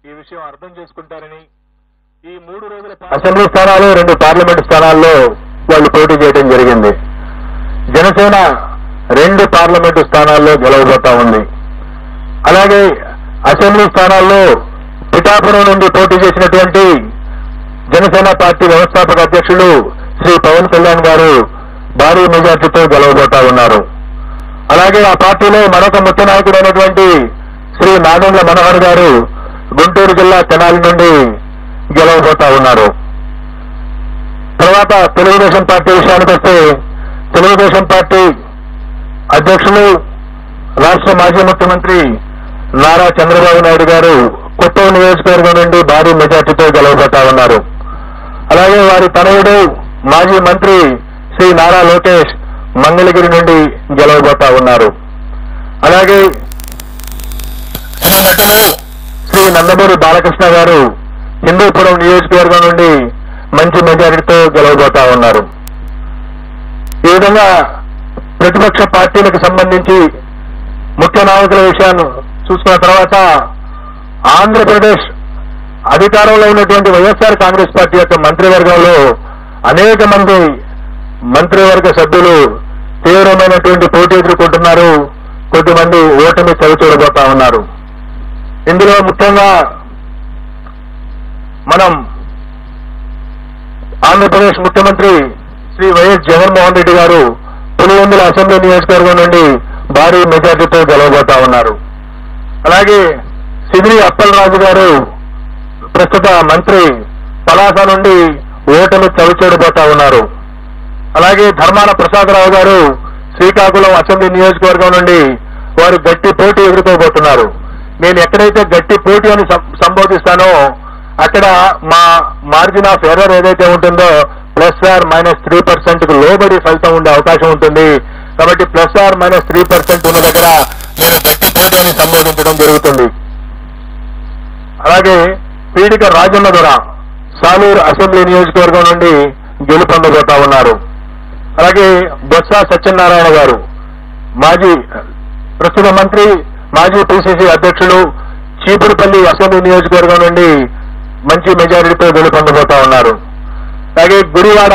ఈ విషయం అర్థం చేసుకుంటారని ఈ 3 రోజుల అసెంబ్లీ స్థానాలు 2 పార్లమెంటు స్థానాల్లో వాళ్ళు పోటీ చేయడం జరిగింది. జనసేన 2 పార్లమెంటు స్థానాల్లో గెలవబోతా ఉంది. అలాగే అసెంబ్లీ స్థానాల్లో పిఠాపురం నుండి పోటీ చేసినటువంటి జనసేన పార్టీ వ్యవస్థాపక అధ్యక్షులు శ్రీ పవన్ కళ్యాణ్ గారు భారీ మెజార్టీతో గెలవబోతా ఉన్నారు. అలాగే ఆ పార్టీలో మరొక ముఖ్య నాయకుడైనటువంటి శ్రీ నాదెండ్ల మనోహర్ గారు గుంటూరు జిల్లా తెనాలి నుండి గెలవబోతా ఉన్నారు. తర్వాత తెలుగుదేశం పార్టీ విషయానికి వస్తే తెలుగుదేశం పార్టీ అధ్యక్షులు రాష్ట్ర మాజీ ముఖ్యమంత్రి నారా చంద్రబాబు నాయుడు గారు కొత్తూరు నియోజకవర్గం నుండి భారీ మెజార్టీతో గెలవబోతా ఉన్నారు. అలాగే వారి తనయుడు మాజీ మంత్రి శ్రీ నారా లోకేష్ మంగళగిరి నుండి గెలవబోతా ఉన్నారు. అలాగే శ్రీ నందమూరి బాలకృష్ణ గారు హిందూపురం నియోజకవర్గం నుండి మంచి మెజారిటీతో గెలవబోతా ఉన్నారు. ఈ విధంగా ప్రతిపక్ష పార్టీలకు సంబంధించి ముఖ్య నాయకుల విషయాన్ని చూసుకున్న తర్వాత ఆంధ్రప్రదేశ్ అధికారంలో ఉన్నటువంటి వైఎస్ఆర్ కాంగ్రెస్ పార్టీ యొక్క మంత్రివర్గంలో అనేక మంది మంత్రివర్గ సభ్యులు తీవ్రమైనటువంటి పోటీ ఎదుర్కొంటున్నారు. కొద్దిమంది ఓటమి చవిచూడబోతా ఉన్నారు. ఇందులో ముఖ్యంగా మనం ఆంధ్రప్రదేశ్ ముఖ్యమంత్రి శ్రీ వైఎస్ జగన్మోహన్ రెడ్డి గారు పులివెందుల అసెంబ్లీ నియోజకవర్గం నుండి భారీ మెజార్టీతో గెలవబోతా ఉన్నారు. అలాగే సిదిరి అప్పలరాజు గారు ప్రస్తుత మంత్రి పలాస నుండి ఓటమి చవిచూడబోతా ఉన్నారు. అలాగే ధర్మాన ప్రసాదరావు గారు శ్రీకాకుళం అసెంబ్లీ నియోజకవర్గం నుండి వారు గట్టి పోటీ ఎదుర్కోబోతున్నారు. నేను ఎక్కడైతే గట్టి పోటీ అని సంబోధిస్తానో అక్కడ మా మార్జిన్ ఆఫ్ ఎర్రర్ ఏదైతే ఉంటుందో +/- 3% లోబడి ఫలితం ఉండే అవకాశం ఉంటుంది. కాబట్టి +/- 3% ఉన్న దగ్గర నేను గట్టి పోటీ అని సంబోధించడం జరుగుతుంది. అలాగే పీడిక రాజన్న దొర సాలూరు అసెంబ్లీ నియోజకవర్గం నుండి గెలుపొందబోతా ఉన్నారు. అలాగే బొత్స సత్యనారాయణ గారు ప్రస్తుత మంత్రి మాజీ పిసిసి అధ్యక్షులు చీపురుపల్లి అసెంబ్లీ నియోజకవర్గం నుండి మంచి మెజారిటీతో గెలుపొందబోతా ఉన్నారు. అలాగే గుడివాడ